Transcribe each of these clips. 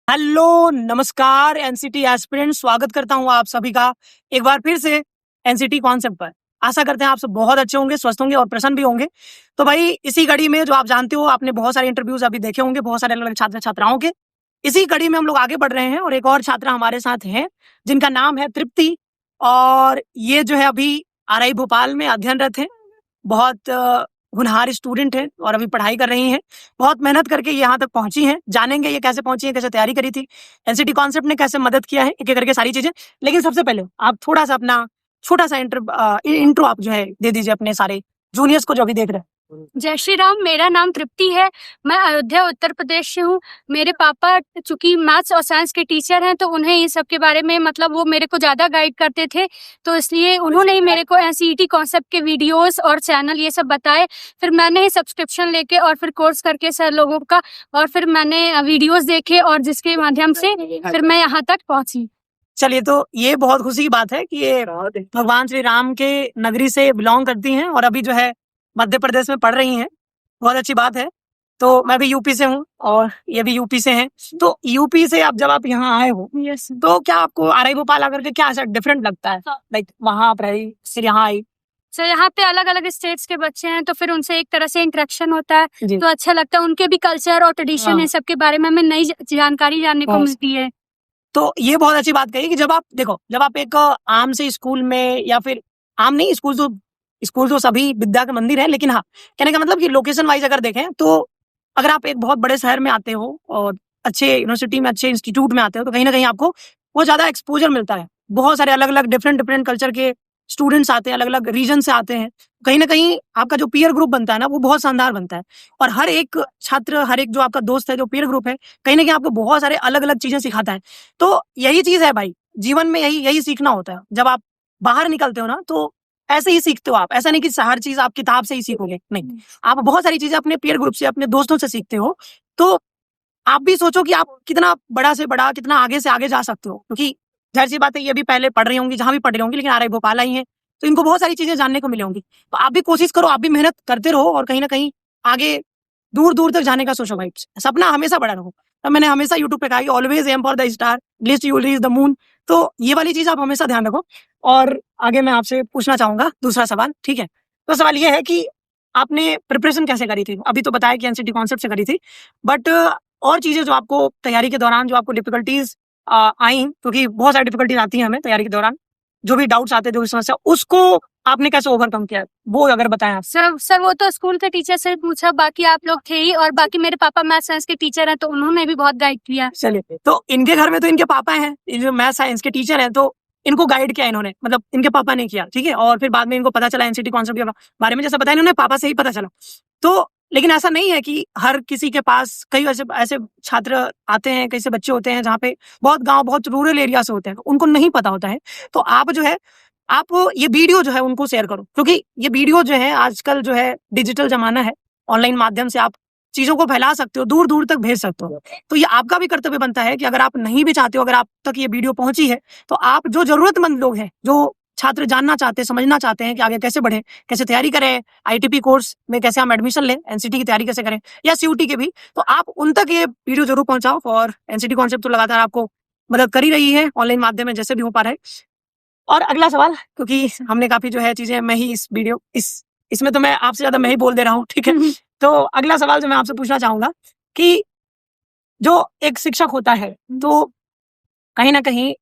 Hello, नमस्कार NCT aspirant, स्वागत करता हूं आप सभी का एक बार फिर से एनसीटी कॉन्सेप्ट पर। आशा करते हैं आप सब बहुत अच्छे होंगे, स्वस्थ होंगे और प्रसन्न भी होंगे। तो भाई इसी कड़ी में जो आप जानते हो, आपने बहुत सारे इंटरव्यूज अभी देखे होंगे बहुत सारे अलग-अलग छात्र छात्राओं के। इसी कड़ी में हम लोग आगे बढ़ रहे हैं और एक और छात्रा हमारे साथ हैं जिनका नाम है तृप्ति। और ये जो है अभी आरआई भोपाल में अध्ययनरत हैं। बहुत होनहार स्टूडेंट हैं और अभी पढ़ाई कर रही हैं। बहुत मेहनत करके ये यहाँ तक पहुंची हैं। जानेंगे ये कैसे पहुंची हैं, कैसे तैयारी करी थी, एनसीटी कॉन्सेप्ट ने कैसे मदद किया है, एक-एक करके सारी चीजें। लेकिन सबसे पहले आप थोड़ा-सा अपना छोटा-सा इंट्रो आप जो है दे दीजिए अपने सारे जूनियर्स को जो अभी देख रहे हैं। जय श्री राम। मेरा नाम तृप्ति है। मैं अयोध्या उत्तर प्रदेश से हूँ। मेरे पापा चूंकि मैथ्स और साइंस के टीचर हैं तो उन्हें ये सब के बारे में मतलब वो मेरे को ज़्यादा गाइड करते थे, तो इसलिए उन्होंने ही मेरे को एनसीईटी कॉन्सेप्ट के वीडियोस और चैनल ये सब बताए। फिर मैंने ही सब्सक्रिप्शन लेके और फिर कोर्स करके सर लोगों का, और फिर मैंने वीडियोस देखे और जिसके माध्यम से फिर मैं यहाँ तक पहुँची। चलिए, तो ये बहुत खुशी की बात है कि ये भगवान श्री राम के नगरी से बिलोंग करती हैं और अभी जो है मध्य प्रदेश में पढ़ रही हैं। बहुत अच्छी बात है। तो मैं भी यूपी से हूँ और ये भी यूपी से हैं। तो यूपी से अब जब आप यहाँ आए हो, यस। तो क्या आपको आरआई भोपाल आकर के क्या ऐसा डिफरेंट लगता है? लाइक वहाँ आप रही, फिर यहाँ आई। सर यहाँ पे अलग अलग स्टेट्स के बच्चे हैं तो फिर उनसे एक तरह से इंटरेक्शन होता है जी। तो अच्छा लगता है। उनके भी कल्चर और ट्रेडिशन हाँ। है, सबके बारे में हमें नई जानकारी जानने को हाँ। मिलती है। तो ये बहुत अच्छी बात कही कि जब आप देखो, जब आप एक आम से स्कूल में, या फिर आम नहीं, स्कूल तो सभी विद्या के मंदिर है, लेकिन हाँ, कहने का मतलब कि लोकेशन वाइज अगर देखें तो अगर आप एक बहुत बड़े शहर में आते हो और अच्छे यूनिवर्सिटी में, अच्छे इंस्टीट्यूट में आते हो, तो कहीं ना कहीं आपको वो ज्यादा एक्सपोजर मिलता है। बहुत सारे अलग अलग डिफरेंट कल्चर के स्टूडेंट्स आते हैं, अलग अलग रीजन से आते हैं। कहीं ना कहीं आपका जो पीयर ग्रुप बनता है ना, वो बहुत शानदार बनता है। और हर एक छात्र, हर एक जो आपका दोस्त है, जो पीयर ग्रुप है, कहीं ना कहीं आपको बहुत सारे अलग अलग चीजें सिखाता है। तो यही चीज है भाई, जीवन में यही यही सीखना होता है। जब आप बाहर निकलते हो ना, तो ऐसे ही सीखते हो आप। ऐसा नहीं कि हर चीज आप किताब से ही सीखोगे, नहीं, आप बहुत सारी चीजें अपने पीयर ग्रुप से, अपने दोस्तों से सीखते हो। तो आप भी सोचो कि आप कितना बड़ा से बड़ा, कितना आगे से आगे जा सकते हो। क्योंकि जाहिर सी बात है, ये भी पहले पढ़ रही होंगी, जहां भी पढ़ रही होंगी, लेकिन आरआई भोपाल आई हैं, तो इनको बहुत सारी चीजें जानने को मिली होंगी। तो आप भी कोशिश करो, आप भी मेहनत करते रहो और कहीं ना कहीं आगे दूर दूर तक जाने का सोचो भाई। सपना हमेशा बड़ा रहो। तो मैंने हमेशा यूट्यूब पे कहा कि always aim for the star, least you reach the moon. तो ये वाली चीज आप हमेशा ध्यान रखो। और आगे मैं आपसे पूछना चाहूंगा दूसरा सवाल, ठीक है? तो सवाल ये है कि आपने प्रिपरेशन कैसे करी थी? अभी तो बताया कि एनसीटी कॉन्सेप्ट से करी थी, बट और चीजें जो आपको तैयारी के दौरान, जो आपको डिफिकल्टीज आई, क्योंकि बहुत सारी डिफिकल्टीज आती हैं हमें तैयारी के दौरान, जो भी डाउट्स आते हैं, जो भी समस्या, उसको आपने कैसे ओवरकम किया, वो अगर बताएं आप। सर वो तो स्कूल के टीचर से पूछा, बाकी आप लोग थे ही, और बाकी मेरे पापा मैथ साइंस के टीचर हैं तो उन्होंने भी बहुत गाइड किया। चलिए, तो इनके घर में तो इनके पापा हैं, जो मैथ साइंस के टीचर हैं, तो इनको गाइड किया इन्होंने, मतलब इनके पापा ने किया, ठीक है? और फिर बाद में इनको पता चला एनसीटी कॉन्सेप्ट के बारे में, जैसा बताया इन्होंने, पापा से ही पता चला। तो लेकिन ऐसा नहीं है कि हर किसी के पास, कई ऐसे ऐसे छात्र आते हैं, कैसे बच्चे होते हैं जहाँ पे बहुत गांव, बहुत रूरल एरिया से होते हैं, उनको नहीं पता होता है। तो आप जो है, आप ये वीडियो जो है उनको शेयर करो, क्योंकि ये वीडियो जो है, आजकल जो है डिजिटल जमाना है, ऑनलाइन माध्यम से आप चीजों को फैला सकते हो, दूर दूर तक भेज सकते हो। तो ये आपका भी कर्तव्य बनता है कि अगर आप नहीं भी चाहते हो, अगर आप तक ये वीडियो पहुंची है, तो आप जो जरूरतमंद लोग हैं, जो छात्र जानना चाहते हैं, समझना चाहते हैं कि आगे कैसे बढ़े, कैसे तैयारी करें, आईटीपी कोर्स में कैसे हम एडमिशन लें, एनसीटी की तैयारी कैसे करें, या सीयूटी के भी, तो आप उन तक ये वीडियो जरूर पहुंचाओ। और एनसीटी कॉन्सेप्ट तो लगातार आपको मदद कर ही रही है ऑनलाइन माध्यम में, जैसे भी हो पा रहा है। और अगला सवाल, क्योंकि हमने काफी जो है चीजें, मैं ही इस वीडियो इसमें तो मैं आपसे ज्यादा मैं ही बोल दे रहा हूँ, ठीक है? तो अगला सवाल जो मैं आपसे पूछना चाहूंगा कि जो एक शिक्षक होता है, तो कहीं ना कहीं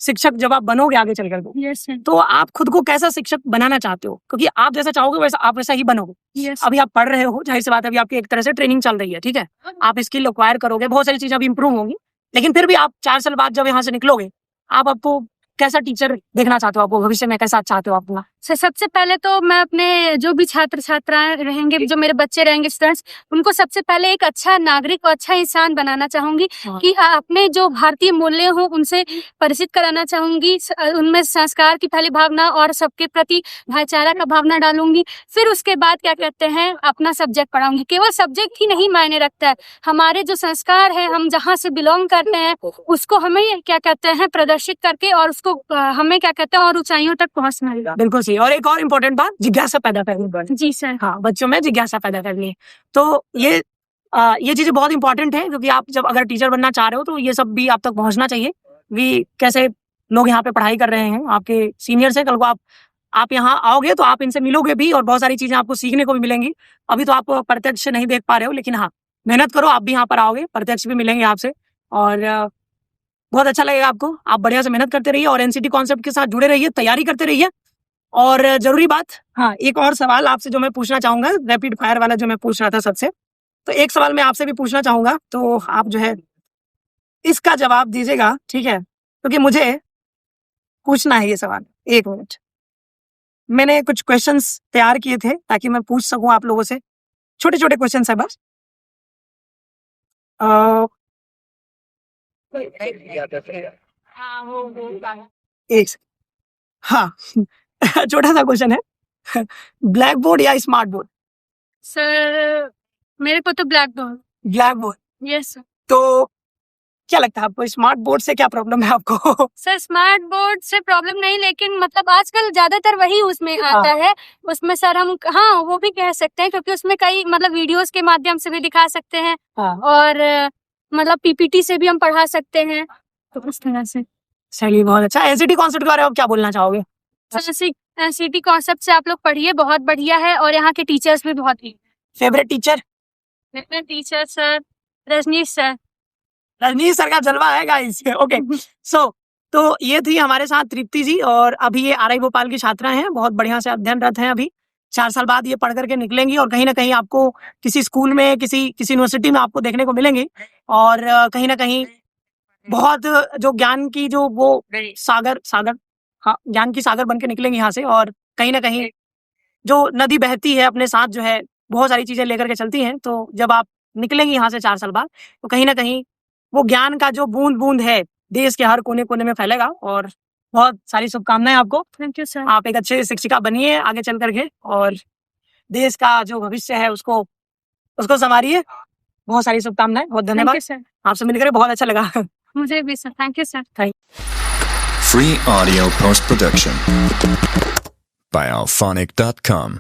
शिक्षक जब आप बनोगे आगे चलकर के, यस तो आप खुद को कैसा शिक्षक बनाना चाहते हो? क्योंकि आप जैसा चाहोगे वैसा आप वैसा ही बनोगे। यस। अभी आप पढ़ रहे हो, जाहिर सी बात है, अभी आपकी एक तरह से ट्रेनिंग चल रही है, ठीक है? आप स्किल एक्वायर करोगे, बहुत सारी चीजें अभी इंप्रूव होंगी, लेकिन फिर भी आप 4 साल बाद जब यहाँ से निकलोगे, आप आपको कैसा टीचर देखना चाहते हो? आपको भविष्य में कैसा चाहते हो अपना? सबसे पहले तो मैं अपने जो भी छात्र छात्राएं रहेंगे, जो मेरे बच्चे रहेंगे, स्टूडेंट्स, उनको सबसे पहले एक अच्छा नागरिक और अच्छा इंसान बनाना चाहूंगी। कि अपने जो भारतीय मूल्य हो उनसे परिचित कराना चाहूंगी। उनमें संस्कार की पहली भावना और सबके प्रति भाईचारा का भावना डालूंगी। फिर उसके बाद क्या कहते हैं, अपना सब्जेक्ट पढ़ाऊंगी। केवल सब्जेक्ट ही नहीं मायने रखता है, हमारे जो संस्कार है, हम जहाँ से बिलोंग करते हैं, उसको हमें क्या कहते हैं प्रदर्शित करके, और उसको हमें क्या कहते हैं और ऊंचाइयों तक पहुंचना है। बिल्कुल सही। और एक और इम्पोर्टेंट बात, जिज्ञासा पैदा करनी। जी सर। हाँ, बच्चों में जिज्ञासा पैदा करनी है। तो ये ये चीजें बहुत इंपॉर्टेंट है, क्योंकि आप जब अगर टीचर बनना चाह रहे हो तो ये सब भी आप तक पहुंचना चाहिए कि कैसे लोग यहाँ पे पढ़ाई कर रहे हैं, आपके सीनियर्स हैं। कल को आप यहाँ आओगे तो आप इनसे मिलोगे भी और बहुत सारी चीजें आपको सीखने को भी मिलेंगी। अभी तो आप प्रत्यक्ष नहीं देख पा रहे हो, लेकिन हाँ, मेहनत करो, आप भी यहाँ पर आओगे, प्रत्यक्ष भी मिलेंगे आपसे और बहुत अच्छा लगेगा आपको। आप बढ़िया से मेहनत करते रहिए और एनसीटी कॉन्सेप्ट के साथ जुड़े रहिए, तैयारी करते रहिए। और जरूरी बात, हाँ, एक और सवाल आपसे जो मैं पूछना चाहूंगा, रैपिड फायर वाला जो मैं पूछ रहा था सबसे, तो एक सवाल मैं आपसे भी पूछना चाहूंगा, तो आप जो है इसका जवाब दीजिएगा, ठीक है? क्योंकि मुझे पूछना है ये सवाल। 1 मिनट, मैंने कुछ क्वेश्चंस तैयार किए थे ताकि मैं पूछ सकूं आप लोगों से। छोटे छोटे क्वेश्चन है बस। एक सेकंड, हाँ छोटा सा क्वेश्चन है ब्लैक बोर्ड या स्मार्ट बोर्ड? सर मेरे को तो black board. Black board, yes sir. तो क्या लगता है आपको स्मार्ट बोर्ड से क्या प्रॉब्लम है आपको? सर स्मार्ट बोर्ड से प्रॉब्लम नहीं, लेकिन मतलब आजकल ज्यादातर वही उसमें आता है। उसमें सर हम हाँ वो भी कह सकते हैं, क्योंकि उसमें कई मतलब वीडियोस के माध्यम से भी दिखा सकते हैं और मतलब पीपीटी से भी हम पढ़ा सकते हैं, तो उस तरह से। चलिए बहुत अच्छा। एनसीटी कॉन्सेप्ट के बारे में आप क्या बोलना चाहोगे? एनसीटी कॉन्सेप्ट से आप लोग पढ़िए, बहुत बढ़िया है और यहाँ के टीचर्स भी बहुत ही। Favourite teacher? Favourite teacher sir Rajneesh sir. Rajneesh sir का जलवा है गाइस। ओके, सो तो ये थी हमारे साथ तृप्ति जी, और अभी ये आरआई भोपाल की छात्रा हैं, बहुत बढ़िया से अध्ययनरत हैं। अभी 4 साल बाद ये पढ़ करके निकलेंगी और कहीं ना कहीं आपको किसी स्कूल में, किसी यूनिवर्सिटी में आपको देखने को मिलेंगी और कहीं ना कहीं बहुत जो ज्ञान की जो वो सागर, हाँ, ज्ञान की सागर बन के निकलेंगी यहाँ से। और कहीं ना कहीं जो नदी बहती है अपने साथ जो है बहुत सारी चीजें लेकर के चलती हैं, तो जब आप निकलेंगी यहाँ से 4 साल बाद, तो कहीं ना कहीं वो ज्ञान का जो बूंद बूंद है देश के हर कोने कोने में फैलेगा। और बहुत सारी शुभकामनाएं आपको। Thank you sir. आप एक अच्छे शिक्षिका बनिए आगे चल करके और देश का जो भविष्य है उसको संवारिए। बहुत सारी शुभकामनाएं, बहुत धन्यवाद सर। आपसे मिलकर बहुत अच्छा लगा। मुझे भी sir, thank you sir. Free audio post production by alphonic.com